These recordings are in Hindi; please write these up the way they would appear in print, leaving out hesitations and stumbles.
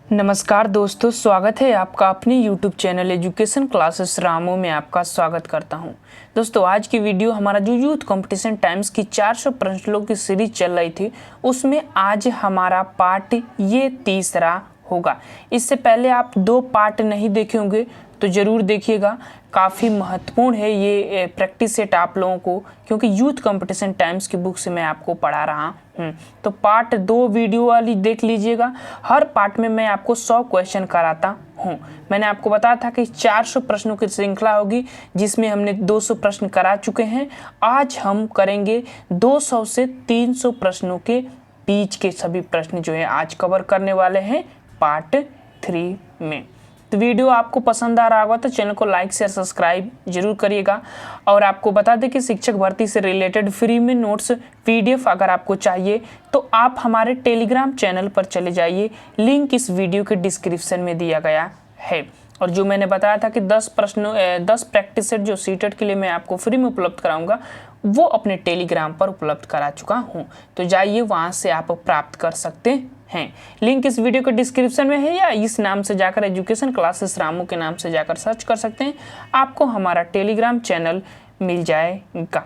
नमस्कार दोस्तों, स्वागत है आपका अपने YouTube चैनल एजुकेशन क्लासेस रामो में आपका स्वागत करता हूं। दोस्तों, आज की वीडियो हमारा जो यूथ कंपटीशन टाइम्स की 400 प्रश्नों की सीरीज चल रही थी, उसमें आज हमारा पार्ट ये तीसरा होगा। इससे पहले आप 2 पार्ट नहीं देखे होंगे तो ज़रूर देखिएगा। काफ़ी महत्वपूर्ण है ये प्रैक्टिस सेट आप लोगों को, क्योंकि यूथ कंपटीशन टाइम्स की बुक से मैं आपको पढ़ा रहा हूँ। तो पार्ट 2 वीडियो वाली देख लीजिएगा। हर पार्ट में मैं आपको 100 क्वेश्चन कराता हूँ। मैंने आपको बताया था कि 400 प्रश्नों की श्रृंखला होगी, जिसमें हमने 200 प्रश्न करा चुके हैं। आज हम करेंगे 200 से 300 प्रश्नों के बीच के सभी प्रश्न जो है आज कवर करने वाले हैं पार्ट 3 में। तो वीडियो आपको पसंद आ रहा होगा तो चैनल को लाइक शेयर सब्सक्राइब जरूर करिएगा। और आपको बता दें कि शिक्षक भर्ती से रिलेटेड फ्री में नोट्स PDF अगर आपको चाहिए तो आप हमारे टेलीग्राम चैनल पर चले जाइए। लिंक इस वीडियो के डिस्क्रिप्शन में दिया गया है। और जो मैंने बताया था कि 10 प्रैक्टिस सेट जो सीटेट के लिए मैं आपको फ्री में उपलब्ध कराऊंगा, वो अपने टेलीग्राम पर उपलब्ध करा चुका हूँ। तो जाइए, वहाँ से आप प्राप्त कर सकते हैं। लिंक इस वीडियो के डिस्क्रिप्शन में है, या इस नाम से जाकर एजुकेशन क्लासेस रामू के नाम से जाकर सर्च कर सकते हैं। आपको हमारा टेलीग्राम चैनल मिल जाएगा।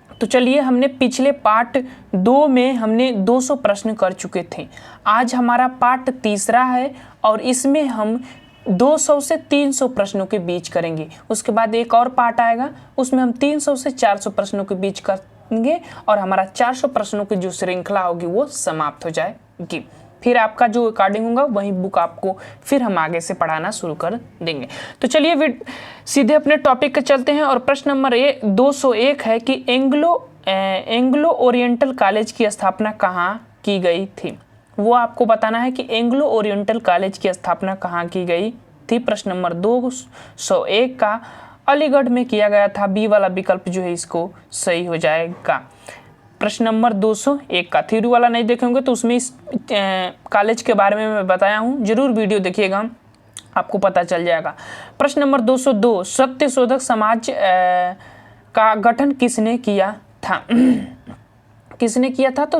तो चलिए, हमने पिछले पार्ट 2 में हमने 200 प्रश्न कर चुके थे। आज हमारा पार्ट तीसरा है और इसमें हम 200 से 300 प्रश्नों के बीच करेंगे। उसके बाद एक और पार्ट आएगा, उसमें हम 300 से 400 प्रश्नों के बीच करेंगे और हमारा 400 प्रश्नों की जो श्रृंखला होगी वो समाप्त हो जाएगी। फिर आपका जो अकॉर्डिंग होगा वही बुक आपको फिर हम आगे से पढ़ाना शुरू कर देंगे। तो चलिए सीधे अपने टॉपिक पे चलते हैं। और प्रश्न नंबर 201 है कि एंग्लो ओरिएंटल कॉलेज की स्थापना कहाँ की गई थी। वो आपको बताना है कि एंग्लो ओरिएंटल कॉलेज की स्थापना कहाँ की गई थी। प्रश्न नंबर 201 का अलीगढ़ में किया गया था। बी वाला विकल्प जो है इसको सही हो जाएगा। प्रश्न नंबर 201 का थ्योरी वाला नहीं देखेंगे तो उसमें इस कॉलेज के बारे में मैं बताया हूँ, जरूर वीडियो देखिएगा, आपको पता चल जाएगा। प्रश्न नंबर 202 सत्यशोधक समाज का गठन किसने किया था। किसने किया था, तो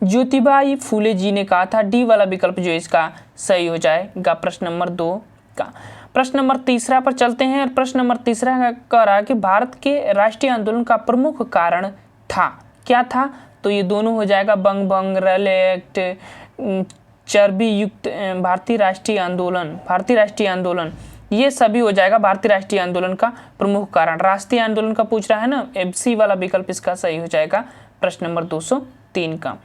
ज्योतिबाई फूले जी ने कहा था। डी वाला विकल्प जो इसका सही हो जाएगा प्रश्न नंबर 2 का। प्रश्न नंबर 3 पर चलते हैं। प्रश्न नंबर 3 कह रहा है कि भारत के राष्ट्रीय आंदोलन का प्रमुख कारण था, क्या था, तो ये दोनों हो जाएगा बंग भंग, रेल एक्ट, चर्बी युक्त भारतीय राष्ट्रीय आंदोलन, ये सभी हो जाएगा भारतीय राष्ट्रीय आंदोलन का प्रमुख कारण। राष्ट्रीय आंदोलन का पूछ रहा है ना, FC वाला विकल्प इसका सही हो जाएगा प्रश्न नंबर 203 का।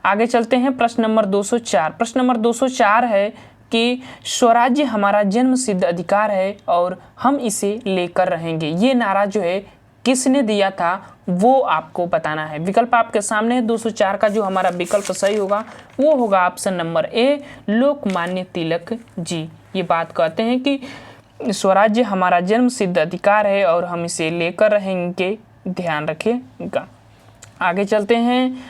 आगे चलते हैं प्रश्न नंबर 204। प्रश्न नंबर 204 है कि स्वराज्य हमारा जन्म सिद्ध अधिकार है और हम इसे लेकर रहेंगे। ये नारा जो है किसने दिया था वो आपको बताना है। विकल्प आपके सामने है। 204 का जो हमारा विकल्प सही होगा वो होगा option number A, Lokmanya Tilak ji. ये बात कहते हैं कि स्वराज्य हमारा जन्म सिद्ध अधिकार है और हम इसे लेकर रहेंगे, ध्यान रखिएगा। आगे चलते हैं।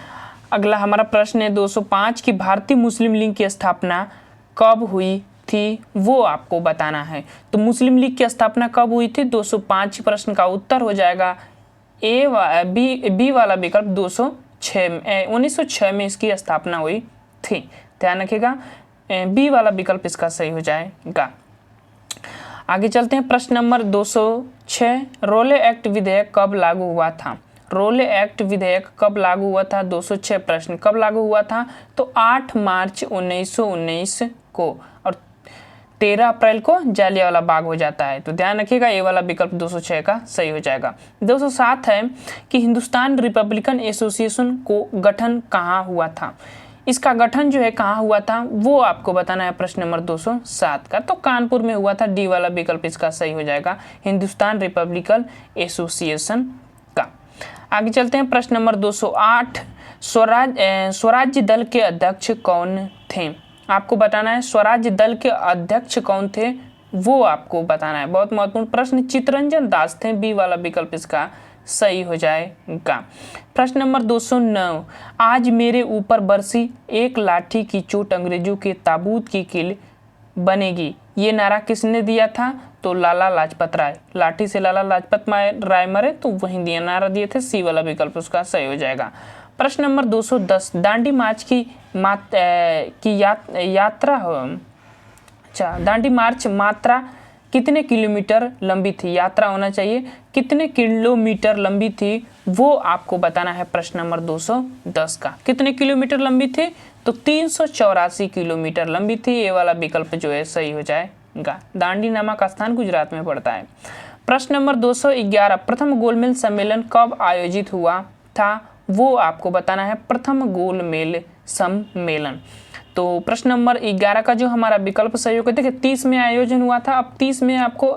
अगला हमारा प्रश्न है 205 की भारतीय मुस्लिम लीग की स्थापना कब हुई थी, वो आपको बताना है। तो मुस्लिम लीग की स्थापना कब हुई थी, 205 प्रश्न का उत्तर हो जाएगा बी वाला विकल्प 1906 में इसकी स्थापना हुई थी। ध्यान रखिएगा, बी वाला विकल्प इसका सही हो जाएगा। आगे चलते हैं। प्रश्न नंबर 206 रोले एक्ट विधेयक कब लागू हुआ था। रोले एक्ट विधेयक कब लागू हुआ था, 206 प्रश्न कब लागू हुआ था, तो 8 मार्च 1919 को, और 13 अप्रैल को जालियांवाला बाग हो जाता है। तो ध्यान रखिएगा, ये वाला विकल्प 206 का सही हो जाएगा। 207 है कि हिंदुस्तान रिपब्लिकन एसोसिएशन को गठन कहाँ हुआ था। इसका गठन जो है कहाँ हुआ था वो आपको बताना है प्रश्न नंबर 207 का। तो कानपुर में हुआ था। डी वाला विकल्प इसका सही हो जाएगा, हिंदुस्तान रिपब्लिकन एसोसिएशन का। आगे चलते हैं। प्रश्न नंबर 208 स्वराज्य दल के अध्यक्ष कौन थे। आपको बताना है स्वराज्य दल के अध्यक्ष कौन थे, वो आपको बताना है। बहुत महत्वपूर्ण प्रश्न। चित्तरंजन दास थे। बी वाला विकल्प इसका सही हो जाएगा। प्रश्न नंबर 209 आज मेरे ऊपर बरसी एक लाठी की चोट अंग्रेजों के ताबूत की कील बनेगी, ये नारा किसने दिया था, तो लाला लाजपत राय। लाठी से लाला लाजपत राय मरे तो वही दिया नारा दिए थे। सी वाला विकल्प उसका सही हो जाएगा। प्रश्न नंबर 210 दांडी मार्च की यात्रा अच्छा, दांडी मार्च मात्रा कितने किलोमीटर लंबी थी, यात्रा होना चाहिए, कितने किलोमीटर लंबी थी वो आपको बताना है प्रश्न नंबर 210 का। कितने किलोमीटर लंबी थी, तो 384 किलोमीटर लंबी थी। ये वाला विकल्प जो है सही हो जाएगा। दांडी नामक स्थान गुजरात में पड़ता है। प्रश्न नंबर 211, प्रथम गोलमेज सम्मेलन कब आयोजित हुआ था, वो आपको बताना है प्रथम गोलमेज सम्मेलन। तो प्रश्न नंबर 11 का जो हमारा विकल्प सही होगा, देखिए 30 में आयोजन हुआ था, अब 30 में आपको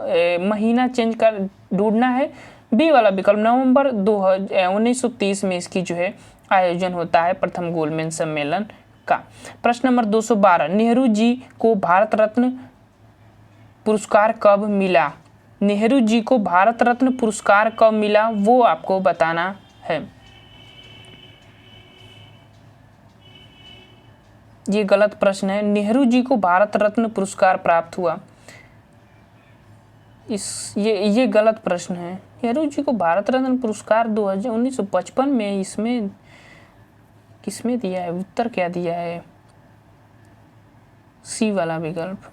महीना चेंज कर ढूंढना है। बी वाला विकल्प नवंबर 1930 में इसकी जो है आयोजन होता है प्रथम गोलमेज सम्मेलन का। प्रश्न नंबर 212, नेहरू जी को भारत रत्न पुरस्कार कब मिला, नेहरू जी को भारत रत्न पुरस्कार कब मिला वो आपको बताना है। ये गलत प्रश्न है, नेहरू जी को भारत रत्न पुरस्कार प्राप्त हुआ, ये गलत प्रश्न है। नेहरू जी को भारत रत्न पुरस्कार 1955 में इसमें किसमें दिया है, उत्तर क्या दिया है, सी वाला विकल्प।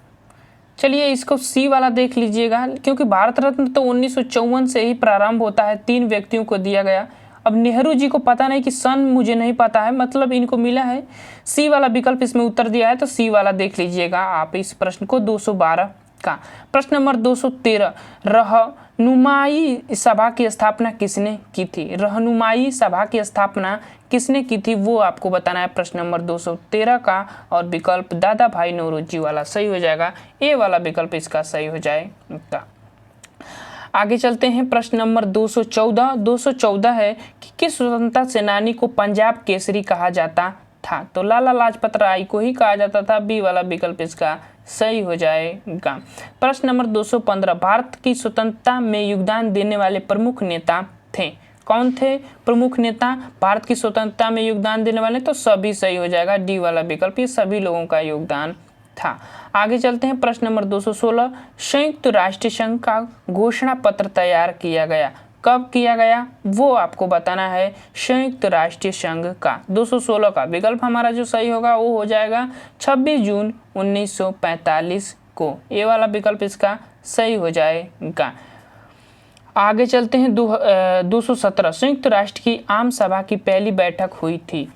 चलिए इसको सी वाला देख लीजिएगा, क्योंकि भारत रत्न तो 1954 से ही प्रारंभ होता है, 3 व्यक्तियों को दिया गया। अब नेहरू जी को पता नहीं कि सन मुझे नहीं पता है, मतलब इनको मिला है। सी वाला विकल्प इसमें उत्तर दिया है, तो सी वाला देख लीजिएगा आप इस प्रश्न को 212 का। प्रश्न नंबर 213, रहनुमाई सभा की स्थापना किसने की थी, रहनुमाई सभा की स्थापना किसने की थी वो आपको बताना है प्रश्न नंबर 213 का। और विकल्प दादा भाई नौरोजी वाला सही हो जाएगा, ए वाला विकल्प इसका सही हो जाएगा। आगे चलते हैं, प्रश्न नंबर 214 है कि किस स्वतंत्रता सेनानी को पंजाब केसरी कहा जाता था, तो लाला लाजपत राय को ही कहा जाता था। बी वाला विकल्प इसका सही हो जाएगा। प्रश्न नंबर 215, भारत की स्वतंत्रता में योगदान देने वाले प्रमुख नेता थे, कौन थे प्रमुख नेता भारत की स्वतंत्रता में योगदान देने वाले, तो सभी सही हो जाएगा, डी वाला विकल्प, ये सभी लोगों का योगदान था। आगे चलते हैं, प्रश्न नंबर 216, संयुक्त राष्ट्र संघ का घोषणा पत्र तैयार किया गया, कब किया गया वो आपको बताना है, संयुक्त राष्ट्र संघ का। 216 का विकल्प हमारा जो सही होगा वो हो जाएगा 26 जून 1945 को, ये वाला विकल्प इसका सही हो जाएगा। आगे चलते हैं, 217, संयुक्त राष्ट्र की आम सभा की पहली बैठक हुई थी,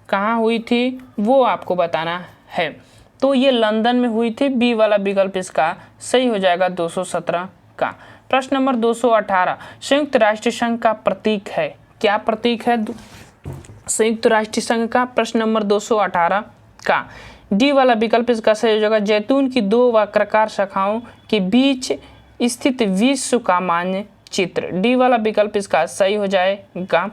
कहाँ हुई थी वो आपको बताना है, तो ये लंदन में हुई थी। बी वाला विकल्प इसका सही हो जाएगा 217 का। प्रश्न नंबर 218, संयुक्त राष्ट्र संघ का प्रतीक है, क्या प्रतीक है संयुक्त राष्ट्र संघ का, प्रश्न नंबर 218 का। डी वाला विकल्प इसका सही हो जाएगा, जैतून की 2 वक्राकार शाखाओं के बीच स्थित विश्व का मानचित्र, डी वाला विकल्प इसका सही हो जाएगा।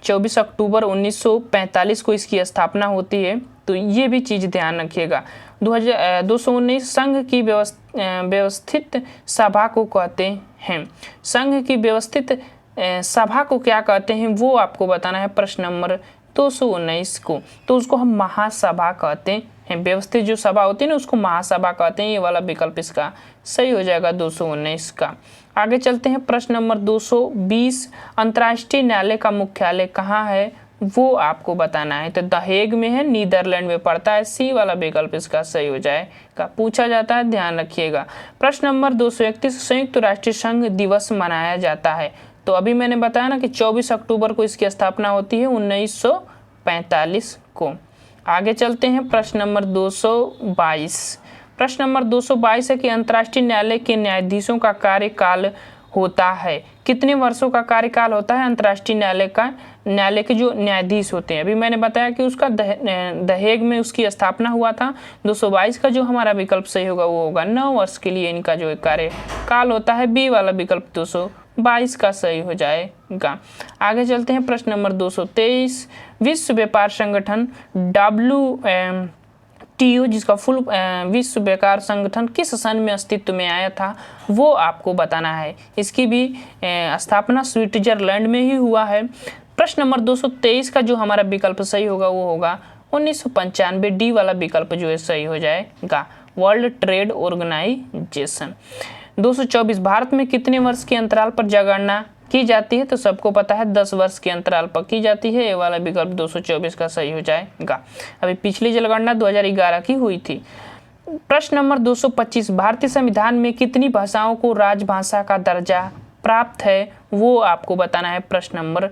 24 अक्टूबर 1945 को इसकी स्थापना होती है, तो ये भी चीज़ ध्यान रखिएगा। 219, संघ की व्यवस्थित सभा को कहते हैं, संघ की व्यवस्थित सभा को क्या कहते हैं वो आपको बताना है प्रश्न नंबर 219 को, तो उसको हम महासभा कहते हैं, व्यवस्थित जो सभा होती है ना उसको महासभा कहते हैं, ये वाला विकल्प इसका सही हो जाएगा 219 का। आगे चलते हैं, प्रश्न नंबर 220, अंतर्राष्ट्रीय न्यायालय का मुख्यालय कहाँ है वो आपको बताना है, तो द हेग में है, नीदरलैंड में पड़ता है, सी वाला विकल्प इसका सही हो जाएगा, पूछा जाता है ध्यान रखिएगा। प्रश्न नंबर 231, संयुक्त राष्ट्र संघ दिवस मनाया जाता है, तो अभी मैंने बताया ना कि 24 अक्टूबर को इसकी स्थापना होती है 1945 को। आगे चलते हैं, प्रश्न नंबर 222, प्रश्न नंबर 222 है कि अंतर्राष्ट्रीय न्यायालय के न्यायाधीशों का कार्यकाल होता है, कितने वर्षों का कार्यकाल होता है अंतर्राष्ट्रीय न्यायालय का, न्यायालय के जो न्यायाधीश होते हैं। अभी मैंने बताया कि उसका द हेग में उसकी स्थापना हुआ था। 222 का जो हमारा विकल्प सही होगा वो होगा 9 वर्ष के लिए इनका जो कार्यकाल होता है, बी वाला विकल्प 222 का सही हो जाएगा। आगे चलते हैं, प्रश्न नंबर 223, विश्व व्यापार संगठन WTO जिसका फुल विश्व व्यापार संगठन किस सन में अस्तित्व में आया था वो आपको बताना है, इसकी भी स्थापना स्विट्जरलैंड में ही हुआ है। प्रश्न नंबर 223 का जो हमारा विकल्प सही होगा वो होगा 1995, डी वाला विकल्प जो है सही हो जाएगा, वर्ल्ड ट्रेड ऑर्गेनाइजेशन। 224, भारत में कितने वर्ष के अंतराल पर जनगणना की जाती है, तो सबको पता है 10 वर्ष के अंतराल पर की जाती है, ये वाला विकल्प 224 का सही हो जाएगा। अभी पिछली जनगणना 2011 की हुई थी। प्रश्न नंबर 225, भारतीय संविधान में कितनी भाषाओं को राजभाषा का दर्जा प्राप्त है, वो आपको बताना है प्रश्न नंबर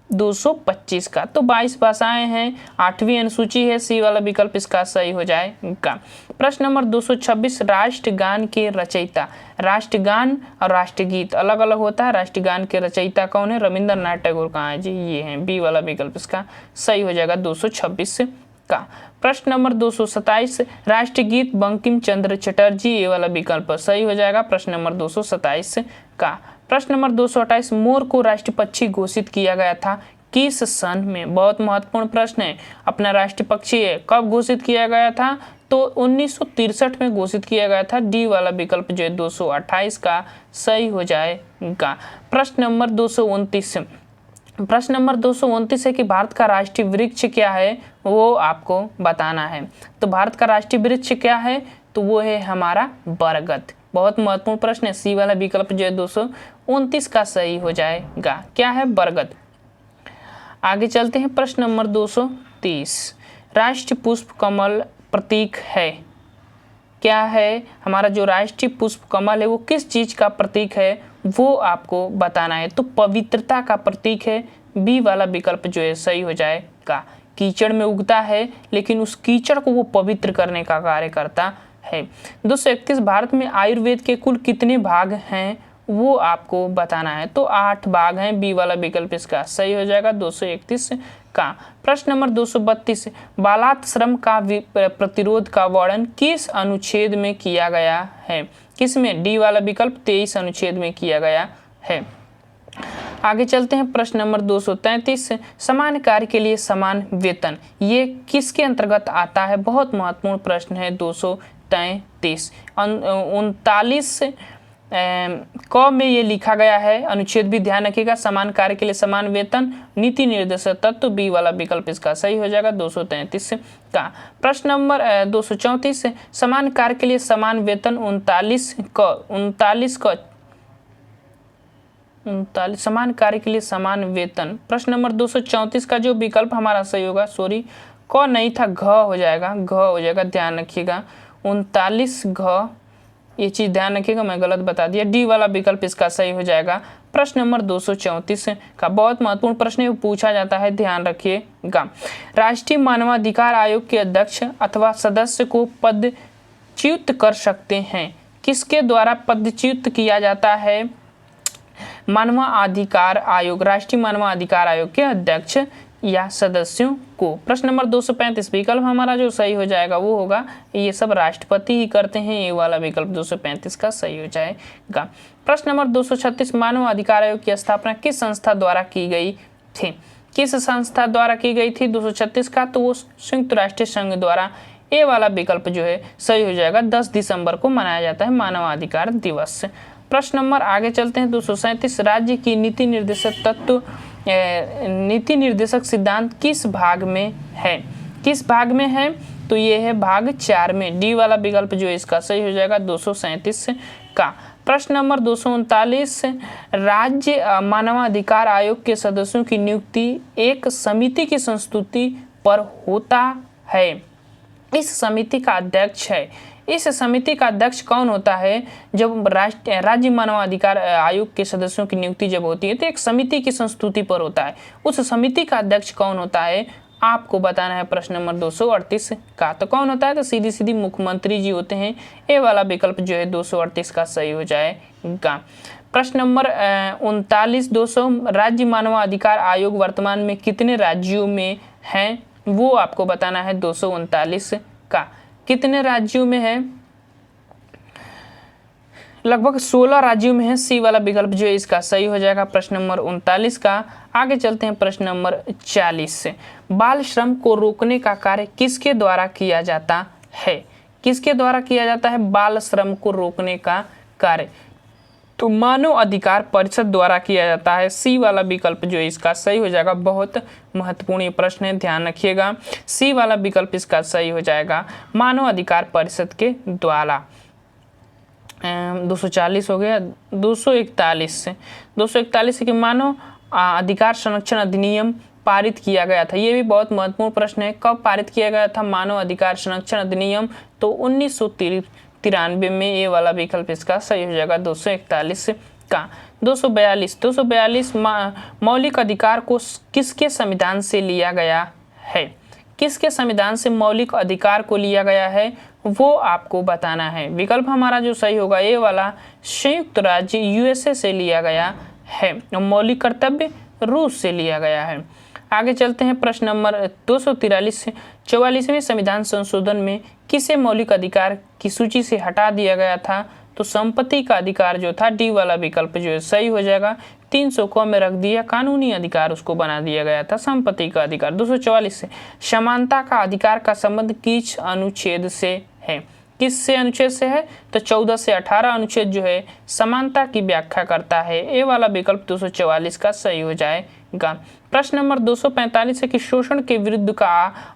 225 का। तो 22 भाषाएं हैं, 8वीं अनुसूची है, सी वाला विकल्प इसका सही हो जाएगा। प्रश्न नंबर 226, राष्ट्रगान के रचयिता। राष्ट्रगान और राष्ट्रगीत अलग अलग होता है। राष्ट्रगान के रचयिता कौन है? रविंद्रनाथ टैगोर। कहाँ है जी? ये हैं, बी वाला विकल्प इसका सही हो जाएगा 226 का। प्रश्न नंबर 227, राष्ट्रगीत बंकिम चंद्र चटर्जी, ये वाला विकल्प सही हो जाएगा प्रश्न नंबर 227 का। प्रश्न नंबर 228, मोर को राष्ट्रीय पक्षी घोषित किया गया था किस सन में? बहुत महत्वपूर्ण प्रश्न है। अपना राष्ट्रीय पक्षी है, कब घोषित किया गया था? तो 1963 में घोषित किया गया था। डी वाला विकल्प जो है 228 का सही हो जाएगा। प्रश्न नंबर 229, प्रश्न नंबर 229 है कि भारत का राष्ट्रीय वृक्ष क्या है, वो आपको बताना है। तो भारत का राष्ट्रीय वृक्ष क्या है? तो वो है हमारा बरगद। बहुत महत्वपूर्ण प्रश्न है। सी वाला विकल्प जो है 229 का सही हो जाएगा। क्या है? बरगद। आगे चलते हैं। प्रश्न नंबर 230, राष्ट्रीय पुष्प कमल प्रतीक है। क्या है? हमारा जो राष्ट्रीय पुष्प कमल है वो किस चीज का प्रतीक है, वो आपको बताना है। तो पवित्रता का प्रतीक है। बी वाला विकल्प जो है सही हो जाएगा। कीचड़ में उगता है, लेकिन उस कीचड़ को वो पवित्र करने का कार्य करता है। 231, भारत में आयुर्वेद के कुल कितने भाग हैं, वो आपको बताना है। तो 8 भाग हैं। बी वाला विकल्प इसका सही हो जाएगा 231 का। प्रश्न नंबर 232, बालात श्रम का प्रतिरोध का वर्णन किस अनुच्छेद में किया गया है? किसमें? डी वाला विकल्प 23 अनुच्छेद में किया गया है। आगे चलते हैं। प्रश्न नंबर 233, समान कार्य के लिए समान वेतन, ये किसके अंतर्गत आता है? बहुत महत्वपूर्ण प्रश्न है। 233 39 क में ये लिखा गया है। अनुच्छेद भी ध्यान रखिएगा। समान कार्य के लिए समान वेतन, नीति निर्देशक तत्व, बी वाला विकल्प इसका सही हो जाएगा 233 का। प्रश्न नंबर 234, समान कार्य के लिए समान वेतन 39 समान कार्य के लिए समान वेतन। प्रश्न नंबर 234 का जो विकल्प हमारा सही होगा, सॉरी क नहीं था, घ हो जाएगा, घ हो जाएगा, ध्यान रखिएगा। 39 घ, ये चीज ध्यान रखिएगा, मैं गलत बता दिया। डी वाला विकल्प इसका सही हो जाएगा। प्रश्न नंबर 234 का बहुत महत्वपूर्ण प्रश्न है, पूछा जाता है, ध्यान रखिएगा। राष्ट्रीय मानवाधिकार आयोग के अध्यक्ष अथवा सदस्य को पदच्युत कर सकते हैं। किसके द्वारा पदच्युत किया जाता है? मानवाधिकार आयोग, राष्ट्रीय मानवाधिकार आयोग के अध्यक्ष या सदस्यों को। प्रश्न नंबर 235, विकल्प हमारा जो सही हो जाएगा वो होगा, ये सब राष्ट्रपति ही करते हैं, ये वाला विकल्प 235 का सही हो जाएगा। प्रश्न नंबर 236, मानव अधिकार आयोग की स्थापना किस संस्था द्वारा की गई थी? किस संस्था द्वारा की गई थी 236 का? तो वो संयुक्त राष्ट्र संघ द्वारा। ए वाला विकल्प जो है सही हो जाएगा। 10 दिसंबर को मनाया जाता है मानवाधिकार दिवस। प्रश्न नंबर आगे चलते हैं 237, राज्य की नीति निर्देशक तत्व नीति निर्देशक सिद्धांत किस भाग में है? किस भाग में है? तो ये है भाग 4 में। डी वाला विकल्प जो है इसका सही हो जाएगा 237 का। प्रश्न नंबर 239, राज्य मानवाधिकार आयोग के सदस्यों की नियुक्ति एक समिति की संस्तुति पर होता है। इस समिति का अध्यक्ष है। इस समिति का अध्यक्ष कौन होता है? जब राज्य मानवाधिकार आयोग के सदस्यों की नियुक्ति जब होती है तो एक समिति की संस्तुति पर होता है। उस समिति का अध्यक्ष कौन होता है आपको बताना है प्रश्न नंबर 238 का। तो कौन होता है? तो सीधी सीधी मुख्यमंत्री जी होते हैं। ए वाला विकल्प जो है 238 का सही हो जाएगा। प्रश्न नंबर 39 200, राज्य मानवाधिकार आयोग वर्तमान में कितने राज्यों में है? वो आपको बताना है 239 का। कितने राज्यों में है? लगभग 16 राज्यों में है। सी वाला विकल्प जो है इसका सही हो जाएगा प्रश्न नंबर 39 का। आगे चलते हैं प्रश्न नंबर 40 से। बाल श्रम को रोकने का कार्य किसके द्वारा किया जाता है? किसके द्वारा किया जाता है बाल श्रम को रोकने का कार्य? तो मानव अधिकार परिषद द्वारा किया जाता है। सी वाला विकल्प जो है इसका सही हो जाएगा। बहुत महत्वपूर्ण ये प्रश्न है, ध्यान रखिएगा। सी वाला विकल्प इसका सही हो जाएगा, मानव अधिकार परिषद के द्वारा। 240 हो गया। 241 से 241 कि मानव अधिकार संरक्षण अधिनियम पारित किया गया था? ये भी बहुत महत्वपूर्ण प्रश्न है। कब पारित किया गया था मानव अधिकार संरक्षण अधिनियम? तो 1993 में। ये वाला विकल्प इसका सही हो जाएगा 241 का। 242 मौलिक अधिकार को किसके संविधान से लिया गया है? किसके संविधान से मौलिक अधिकार को लिया गया है वो आपको बताना है। विकल्प हमारा जो सही होगा ये वाला, संयुक्त राज्य यूएसए से लिया गया है और मौलिक कर्तव्य रूस से लिया गया है। आगे चलते हैं प्रश्न नंबर 243 से 44वें संविधान संशोधन में किसे मौलिक अधिकार की सूची से हटा दिया गया था? तो संपत्ति का अधिकार जो था, डी वाला विकल्प जो है सही हो जाएगा। 300 को में रख दिया, कानूनी अधिकार उसको बना दिया गया था संपत्ति का अधिकार। 244 से समानता का अधिकार का संबंध किस अनुच्छेद से है? किस से अनुच्छेद से है? तो 14 से 18 अनुच्छेद जो है समानता की व्याख्या करता है। ए वाला विकल्प 244 का सही हो जाएगा। प्रश्न नंबर 245 है कि शोषण के विरुद्ध का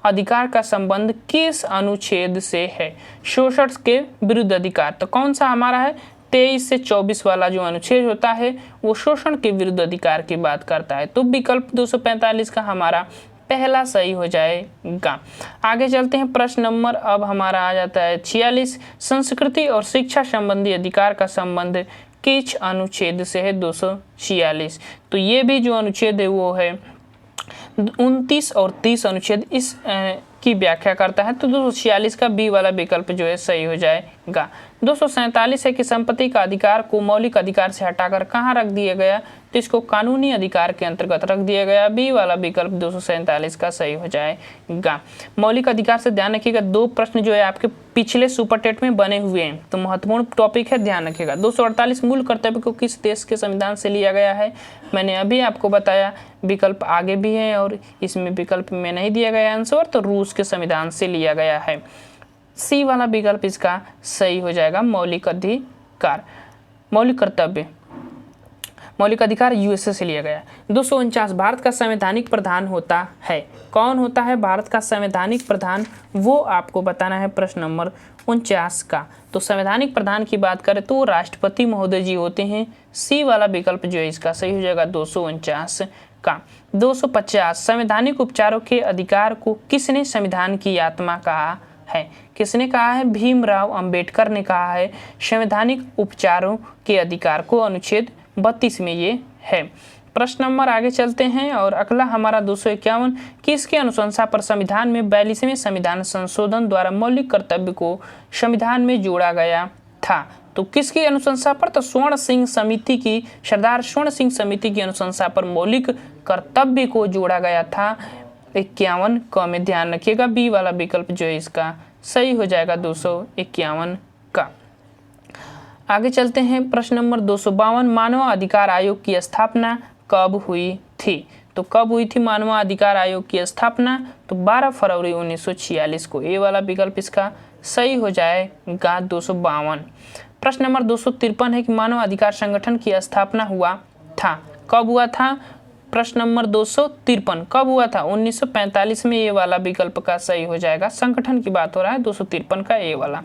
अधिकार का संबंध किस अनुच्छेद से है? शोषण के विरुद्ध अधिकार तो कौन सा हमारा है? 23 से 24 वाला जो अनुच्छेद होता है वो शोषण के विरुद्ध अधिकार की बात करता है। तो विकल्प 245 का हमारा पहला सही हो जाएगा। आगे चलते हैं प्रश्न नंबर अब हमारा आ जाता है 46। संस्कृति और शिक्षा संबंधी अधिकार का संबंध किस अनुच्छेद से है? 246। तो ये भी जो अनुच्छेद है वो है 29 और 30 अनुच्छेद इस की व्याख्या करता है। तो 246 का बी वाला विकल्प जो है सही हो जाएगा। 247 है कि संपत्ति का अधिकार को मौलिक अधिकार से हटाकर कहाँ रख दिया गया? तो इसको कानूनी अधिकार के अंतर्गत रख दिया गया। बी वाला विकल्प 247 का सही हो जाएगा। मौलिक अधिकार से ध्यान रखिएगा, 2 प्रश्न जो है आपके पिछले सुपर टेट में बने हुए हैं, तो महत्वपूर्ण टॉपिक है, ध्यान रखिएगा। 248 मूल कर्तव्य को किस देश के संविधान से लिया गया है? मैंने अभी आपको बताया, विकल्प आगे भी है और इसमें विकल्प में नहीं दिया गया आंसर, तो रूस के संविधान से लिया गया है। सी वाला विकल्प इसका सही हो जाएगा। मौलिक अधिकार, मौलिक कर्तव्य, मौलिक अधिकार यूएसए से लिया गया। 249 भारत का संवैधानिक प्रधान होता है। कौन होता है भारत का संवैधानिक प्रधान? वो आपको बताना है प्रश्न नंबर 49 का। तो संवैधानिक प्रधान की बात करें तो राष्ट्रपति महोदय जी होते हैं। सी वाला विकल्प जो है इसका सही हो जाएगा 249 का। 250 संवैधानिक उपचारों के अधिकार को किसने संविधान की आत्मा कहा है? किसने कहा है? भीमराव अंबेडकर ने कहा है संवैधानिक उपचारों के अधिकार को। अनुच्छेद 32 में ये है। प्रश्न नंबर आगे चलते हैं और अगला हमारा 251, किसके अनुशंसा पर संविधान में 42वें संविधान संशोधन द्वारा मौलिक कर्तव्य को संविधान में जोड़ा गया था? तो किसकी अनुशंसा पर? तो स्वर्ण सिंह समिति की, सरदार स्वर्ण सिंह समिति की अनुशंसा पर मौलिक कर्तव्य को जोड़ा गया था। 51 क में ध्यान रखिएगा। बी वाला विकल्प जो है इसका सही हो जाएगा 251 का। आगे चलते हैं प्रश्न नंबर 252, मानव अधिकार आयोग की स्थापना कब हुई थी? तो कब हुई थी मानव अधिकार आयोग की स्थापना? तो 12 फरवरी 1946 को। ए वाला विकल्प इसका सही हो जाएगा 252। प्रश्न नंबर 253 है कि मानव अधिकार संगठन की स्थापना हुआ था। कब हुआ था? प्रश्न नंबर 253 कब हुआ था? 1945 में। ये वाला विकल्प का सही हो जाएगा। संगठन की बात हो रहा है, 253 का ए वाला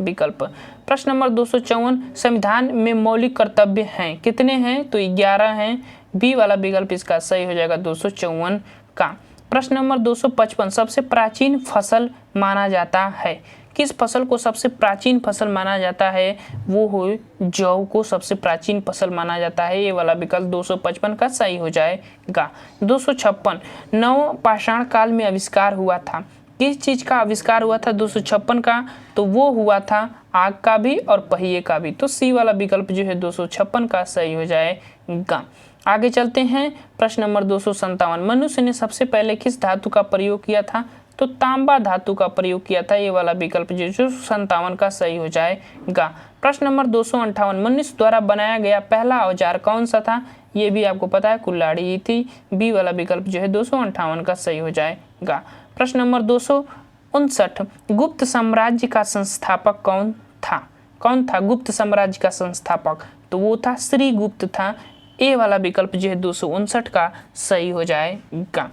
विकल्प। प्रश्न नंबर 254, संविधान में मौलिक कर्तव्य हैं, कितने हैं? तो 11 हैं। बी वाला विकल्प इसका सही हो जाएगा 254 का। प्रश्न नंबर 255, सबसे प्राचीन फसल माना जाता है। किस फसल को सबसे प्राचीन फसल माना जाता है? वो हो जौ को सबसे प्राचीन फसल माना जाता है। ये वाला विकल्प 255 का सही हो जाएगा। 256, नव पाषाण काल में आविष्कार हुआ था। किस चीज का आविष्कार हुआ था 256 का? तो वो हुआ था आग का भी और पहिए का भी। तो सी वाला विकल्प जो है 256 का सही हो जाएगा। आगे चलते हैं प्रश्न नंबर 257, मनुष्य ने सबसे पहले किस धातु का प्रयोग किया था? तो तांबा धातु का प्रयोग किया था। ये वाला विकल्प जो 57 का सही हो जाएगा। प्रश्न नंबर 258, मनुष्य द्वारा बनाया गया पहला औजार कौन सा था? ये भी आपको पता है, कुल्हाड़ी ही थी। बी वाला विकल्प जो है 258 का सही हो जाएगा। प्रश्न नंबर 259, गुप्त साम्राज्य का संस्थापक कौन था? कौन था गुप्त साम्राज्य का संस्थापक? तो वो था श्रीगुप्त था। ए वाला विकल्प जो है 259 का सही हो जाएगा।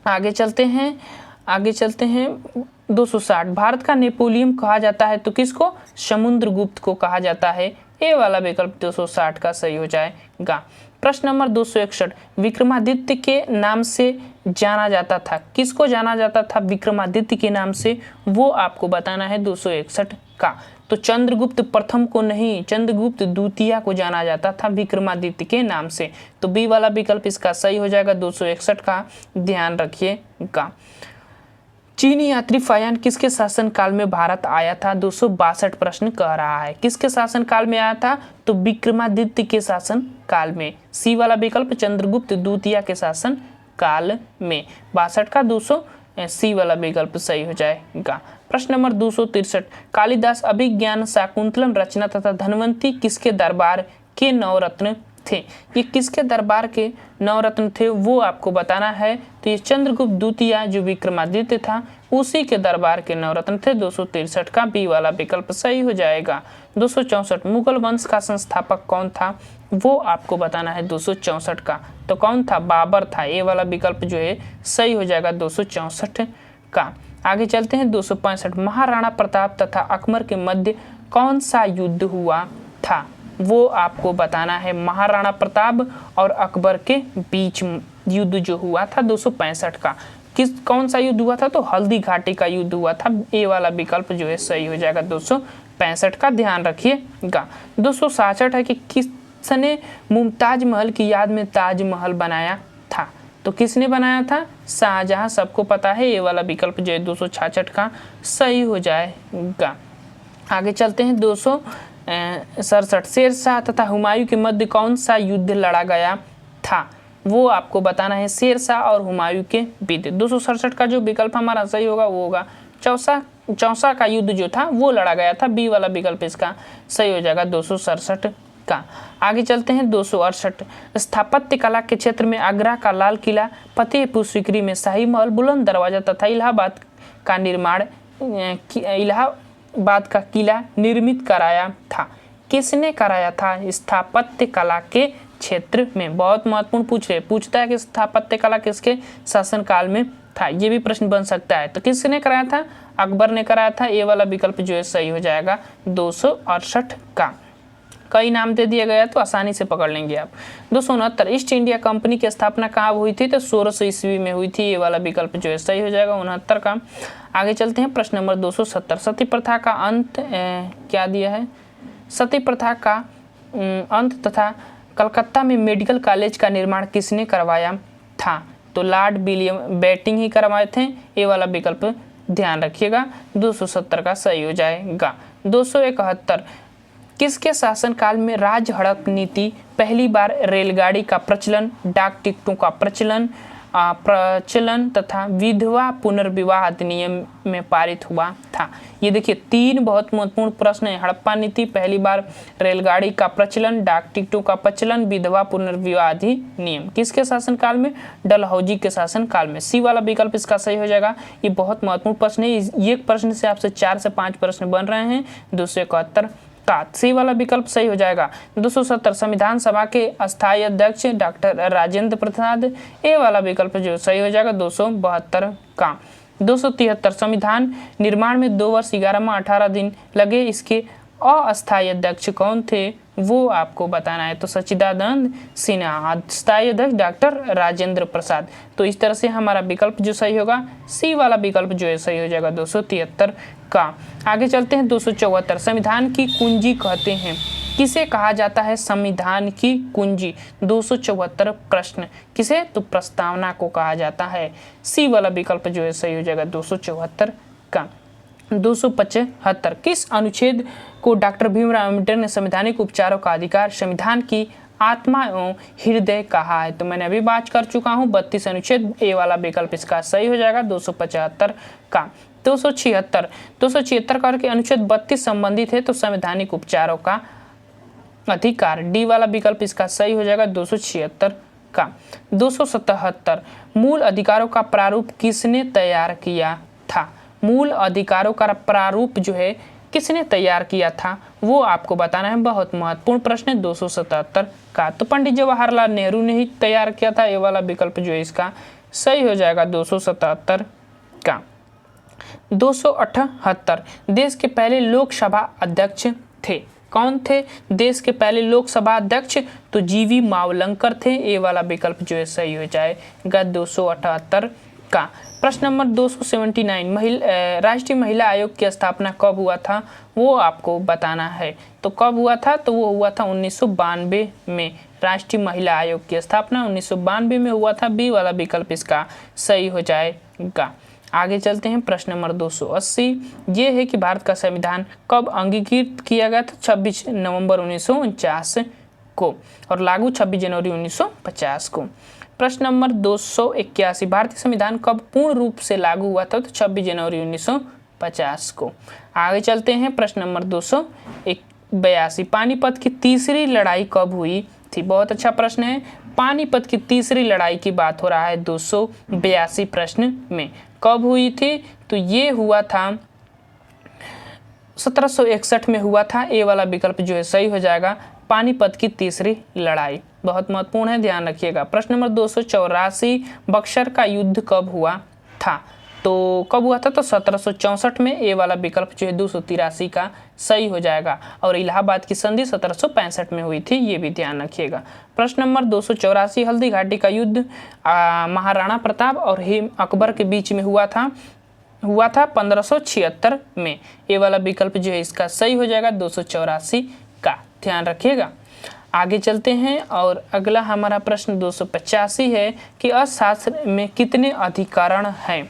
आगे चलते हैं 260, भारत का नेपोलियन कहा जाता है तो किसको? समुद्रगुप्त को कहा जाता है। ए वाला विकल्प 260 का सही हो जाएगा। प्रश्न नंबर 261, विक्रमादित्य के नाम से जाना जाता था, किसको जाना जाता था विक्रमादित्य के नाम से, वो आपको बताना है 261 का। तो चंद्रगुप्त प्रथम को नहीं, चंद्रगुप्त द्वितीय को जाना जाता था विक्रमादित्य के नाम से। तो बी वाला विकल्प इसका सही हो जाएगा 261 का, ध्यान रखिएगा। चीनी यात्री फायान किसके शासनकाल में भारत आया था, 262 प्रश्न कह रहा है। किसके शासनकाल में आया था, तो विक्रमादित्य के शासन काल में। सी वाला विकल्प चंद्रगुप्त द्वितीय के शासन काल में। 62 का 200 सी वाला विकल्प सही हो जाएगा। प्रश्न नंबर 263, कालिदास अभिज्ञान शाकुंतलम रचना तथा धनवंती किसके दरबार के नवरत्न थे। ये किसके दरबार के नवरत्न थे वो आपको बताना है। तो ये चंद्रगुप्त द्वितीय जो विक्रमादित्य था उसी के दरबार के नवरत्न थे। 263 का बी वाला विकल्प सही हो जाएगा। 264, मुगल वंश का संस्थापक कौन था वो आपको बताना है 264 का। तो कौन था, बाबर था। ए वाला विकल्प जो है सही हो जाएगा 264 का। आगे चलते हैं 265, महाराणा प्रताप तथा अकबर के मध्य कौन सा युद्ध हुआ था वो आपको बताना है। महाराणा प्रताप और अकबर के बीच युद्ध जो हुआ था 265 का, कौन सा युद्ध हुआ था, तो हल्दी घाटी का युद्ध हुआ था। ए वाला विकल्प जो है सही हो जाएगा 265 का, ध्यान रखिएगा। 266 है कि किसने मुमताज महल की याद में ताजमहल बनाया था। तो किसने बनाया था, शाहजहां, सबको पता है। ये वाला विकल्प जो है 266 का सही हो जाएगा। आगे चलते हैं 267, शेरशाह तथा हुमायूं के मध्य कौन सा युद्ध लड़ा गया था वो आपको बताना है। शेरशाह और हुमायूं के बीच 267 का जो विकल्प हमारा सही होगा वो होगा चौसा का युद्ध जो था वो लड़ा गया था। बी वाला विकल्प इसका सही हो जाएगा 267 का। आगे चलते हैं 268, स्थापत्य कला के क्षेत्र में आगरा का लाल किला, फतेहपुर सीकरी में शाही महल, बुलंद दरवाजा तथा इलाहाबाद का किला निर्मित कराया था। किसने कराया था स्थापत्य कला के क्षेत्र में। बहुत महत्वपूर्ण पूछता है कि स्थापत्य कला किसके शासनकाल में था, ये भी प्रश्न बन सकता है। तो किसने कराया था, अकबर ने कराया था। ये वाला विकल्प जो है सही हो जाएगा 268 का। कई नाम दे दिया गया तो आसानी से पकड़ लेंगे आप। 269, ईस्ट इंडिया कंपनी की स्थापना कहाँ हुई थी, तो 1600 ईस्वी में हुई थी। ये वाला विकल्प जो है सही हो जाएगा 69 का। आगे चलते हैं प्रश्न नंबर 270, सती प्रथा का अंत क्या दिया है, सती प्रथा का अंत तथा कलकत्ता में मेडिकल कॉलेज का निर्माण किसने करवाया था। तो लॉर्ड विलियम बेंटिंक ही करवाए थे। ये वाला विकल्प ध्यान रखिएगा 270 का सही हो जाएगा। 271, किसके शासनकाल में राज हड़प नीति पहली बार रेलगाड़ी का प्रचलन, डाक टिकटों का प्रचलन तथा विधवा पुनर्विवाह अधिनियम में पारित हुआ था। ये देखिए 3 बहुत महत्वपूर्ण प्रश्न है। हड़प्पा नीति, पहली बार रेलगाड़ी का प्रचलन, डाक टिकटों का प्रचलन, विधवा पुनर्विवाह अधिनियम किसके शासनकाल में, डलहौजी के शासनकाल में। सी वाला विकल्प इसका सही हो जाएगा। ये बहुत महत्वपूर्ण प्रश्न है। ये प्रश्न से आपसे 4 से 5 प्रश्न बन रहे हैं। 271 का सी वाला विकल्प सही हो जाएगा। 270, संविधान सभा के अस्थायी अध्यक्ष डॉक्टर राजेंद्र प्रसाद। ए वाला विकल्प जो सही हो जाएगा 272 का। 273, संविधान निर्माण में 2 वर्ष 11 माह 18 दिन लगे, इसके अस्थायी अध्यक्ष कौन थे वो आपको बताना है। तो सच्चिदानंद सिन्हा, अस्थायी अध्यक्ष डॉक्टर राजेंद्र प्रसाद। तो इस तरह से हमारा विकल्प जो सही होगा सी वाला विकल्प जो है सही हो जाएगा 273 का। आगे चलते हैं 274, संविधान की कुंजी कहते हैं किसे कहा जाता है, संविधान की कुंजी। 274 प्रश्न किसे, तो प्रस्तावना को कहा जाता है। सी वाला विकल्प जो है सही हो जाएगा 274 का। 275, किस अनुच्छेद को डॉक्टर भीमराव अम्बेडकर ने संवैधानिक उपचारों का अधिकार, संविधान की आत्मा एवं हृदय कहा है। तो मैंने अभी बात कर चुका हूँ 32 अनुच्छेद। ए वाला विकल्प इसका सही हो जाएगा 275 का। 276 करके अनुच्छेद 32 संबंधित है तो संवैधानिक उपचारों का अधिकार। डी वाला विकल्प इसका सही हो जाएगा 276 का। 277, मूल अधिकारों का प्रारूप किसने तैयार किया था। मूल अधिकारों का प्रारूप जो है किसने तैयार किया था वो आपको बताना है। बहुत महत्वपूर्ण प्रश्न है 277 का। तो पंडित जवाहरलाल नेहरू ने ही तैयार किया था। ये वाला विकल्प जो है इसका सही हो जाएगा 277 का। 278, देश के पहले लोकसभा अध्यक्ष थे। कौन थे देश के पहले लोकसभा अध्यक्ष? तो जीवी मावलंकर थे। ये वाला विकल्प जो है सही हो जाएगा 278 का। प्रश्न नंबर 279, राष्ट्रीय महिला आयोग की स्थापना कब हुआ था? वो आपको बताना है। तो कब हुआ था? तो वो हुआ था 1992 में। राष्ट्रीय महिला आयोग की स्थापना 1992 में हुआ था। बी वाला विकल्प इसका सही हो जाएगा। आगे चलते हैं। प्रश्न नंबर 280, ये है कि भारत का संविधान कब अंगीकृत किया गया था? 26 नवंबर 1949 को और लागू 26 जनवरी 1950 को। प्रश्न नंबर 281, भारतीय संविधान कब पूर्ण रूप से लागू हुआ था? तो 26 जनवरी 1950 को। आगे चलते हैं। प्रश्न नंबर 282, पानीपत की तीसरी लड़ाई कब हुई थी? बहुत अच्छा प्रश्न है। पानीपत की तीसरी लड़ाई की बात हो रहा है 282 प्रश्न में। कब हुई थी? तो ये हुआ था 1761 में हुआ था। ए वाला विकल्प जो है सही हो जाएगा। पानीपत की तीसरी लड़ाई बहुत महत्वपूर्ण है, ध्यान रखिएगा। प्रश्न नंबर 284, बक्सर का युद्ध कब हुआ था? तो कब हुआ था? तो 1764 में। ए वाला विकल्प जो है 283 का सही हो जाएगा। और इलाहाबाद की संधि 1765 में हुई थी, ये भी ध्यान रखिएगा। प्रश्न नंबर 284, हल्दी घाटी का युद्ध महाराणा प्रताप और अकबर के बीच में हुआ था 1576 में। ये वाला विकल्प जो है इसका सही हो जाएगा 284 का, ध्यान रखिएगा। आगे चलते हैं और अगला हमारा प्रश्न 285 है कि अर्थशास्त्र में कितने अधिकरण हैं?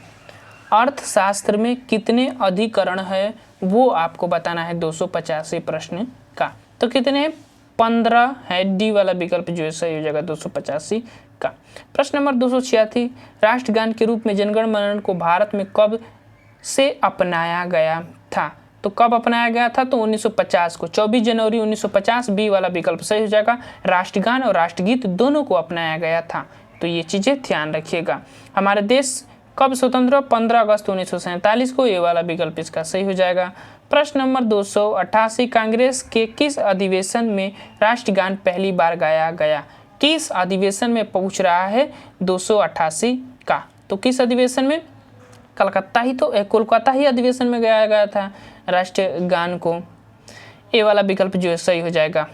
अर्थशास्त्र में कितने अधिकरण है वो आपको बताना है 285 प्रश्न का। तो कितने हैं? 15 है। डी वाला विकल्प जो है सही हो जाएगा 285 का। प्रश्न नंबर 286, राष्ट्रगान के रूप में जनगण मन को भारत में कब से अपनाया गया था? तो कब अपनाया गया था? तो 1950 को, 24 जनवरी 1950। बी वाला विकल्प सही हो जाएगा। राष्ट्रगान और राष्ट्रगीत दोनों को अपनाया गया था। तो ये चीज़ें ध्यान रखिएगा। हमारे देश कब स्वतंत्र हुआ? 15 अगस्त 1947 को। ये वाला विकल्प इसका सही हो जाएगा। प्रश्न नंबर 288, कांग्रेस के किस अधिवेशन में राष्ट्रगान पहली बार गाया गया? किस अधिवेशन में पूछ रहा है 288 का? तो किस अधिवेशन में? कोलकाता ही अधिवेशन में गाया गया था राष्ट्रीय गान को। ए वाला विकल्प जो है सही हो जाएगा।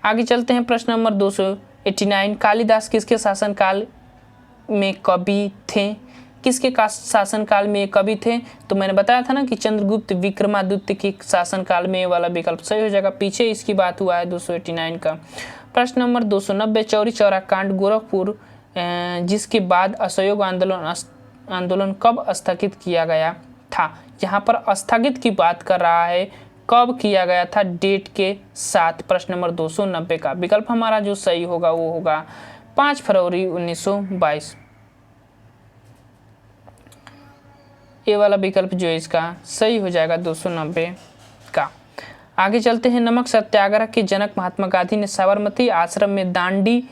आगे चलते हैं। प्रश्न नंबर 289, कालिदास किसके शासनकाल में कवि थे? किसके शासनकाल में कवि थे? तो मैंने बताया था ना कि चंद्रगुप्त विक्रमादित्य के शासनकाल में। वाला विकल्प सही हो जाएगा। पीछे इसकी बात हुआ है 289 का। प्रश्न नंबर 290, चौरी चौरा कांड गोरखपुर जिसके बाद असहयोग आंदोलन कब स्थगित किया गया था? यहाँ पर स्थगित की बात कर रहा है, कब किया गया था डेट के साथ। प्रश्न नंबर 290 का विकल्प हमारा जो सही होगा वो होगा 5 फरवरी 1922। ये वाला विकल्प जो है इसका सही हो जाएगा 290 का। आगे चलते हैं। नमक सत्याग्रह के जनक महात्मा गांधी ने साबरमती आश्रम में दांडी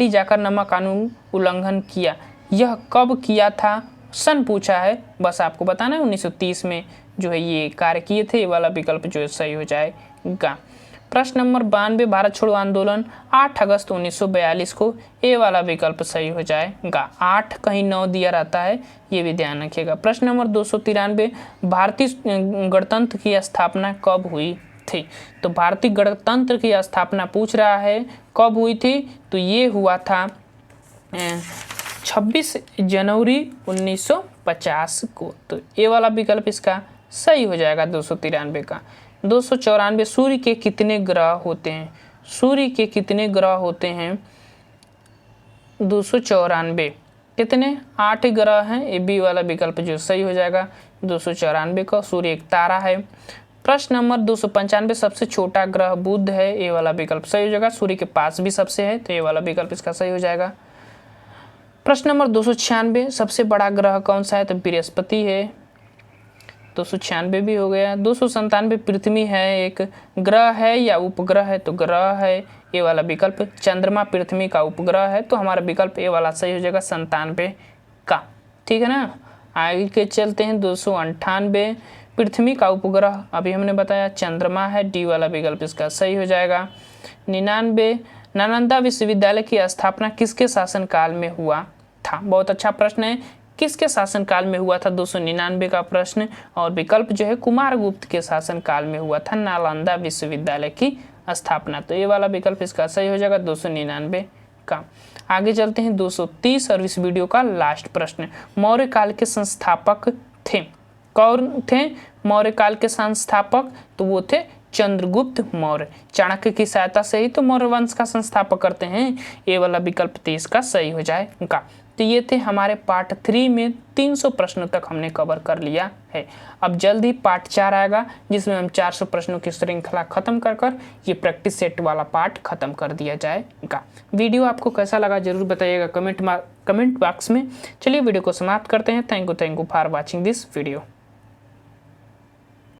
जाकर नमक कानून उल्लंघन किया। यह कब किया था? सन पूछा है, बस आपको बताना है 1930 में जो है ये कार्य किए थे। ये वाला विकल्प जो है सही हो जाएगा। प्रश्न नंबर 92, भारत छोड़ो आंदोलन 8 अगस्त 1942 को। ए वाला विकल्प सही हो जाएगा। 8 कहीं 9 दिया रहता है, ये भी ध्यान रखिएगा। प्रश्न नंबर 293, भारतीय गणतंत्र की स्थापना कब हुई थी? तो भारतीय गणतंत्र की स्थापना पूछ रहा है कब हुई थी? तो ये हुआ था 26 जनवरी 1950 को। तो ये वाला विकल्प इसका सही हो जाएगा 293 का। 294, सूर्य के कितने ग्रह होते हैं? सूर्य के कितने ग्रह होते हैं? 294 कितने? 8 ग्रह हैं। ए बी वाला विकल्प जो सही हो जाएगा 294 का। सूर्य एक तारा है। प्रश्न नंबर 295, सबसे छोटा ग्रह बुध है। ए वाला विकल्प सही हो जाएगा। सूर्य के पास भी सबसे है, तो ये वाला विकल्प इसका सही हो जाएगा। प्रश्न नंबर 296, सबसे बड़ा ग्रह कौन सा है? तो बृहस्पति है। 296 भी हो गया। 297, पृथ्वी है, एक ग्रह है या उपग्रह है? तो ग्रह है। ये वाला विकल्प चंद्रमा पृथ्वी का उपग्रह है, तो हमारा विकल्प ए वाला सही हो जाएगा 97 का। ठीक है ना। आगे के चलते हैं। 298, पृथ्वी का उपग्रह अभी हमने बताया चंद्रमा है। डी वाला विकल्प इसका सही हो जाएगा। 99, नालंदा विश्वविद्यालय की स्थापना किसके शासनकाल में हुआ था? बहुत अच्छा प्रश्न है किसके शासनकाल में हुआ था 299 का प्रश्न, और विकल्प जो है कुमारगुप्त के शासनकाल में हुआ था नालंदा विश्वविद्यालय की स्थापना। तो ये वाला विकल्प इसका सही हो जाएगा 299 का। आगे चलते हैं 230 और इस वीडियो का लास्ट प्रश्न। मौर्य काल के संस्थापक थे, कौन थे मौर्य काल के संस्थापक? तो वो थे चंद्रगुप्त मौर्य। चाणक्य की सहायता से ही तो मौर्य वंश का संस्थापक करते हैं। ये वाला विकल्प 23 का सही हो जाएगा। तो ये थे हमारे पार्ट 3 में 300 प्रश्नों तक हमने कवर कर लिया है। अब जल्द ही पार्ट 4 आएगा जिसमें हम 400 प्रश्नों की श्रृंखला खत्म कर ये प्रैक्टिस सेट वाला पार्ट खत्म कर दिया जाएगा। वीडियो आपको कैसा लगा जरूर बताइएगा कमेंट बॉक्स में। चलिए वीडियो को समाप्त करते हैं। Thank you for watching this video.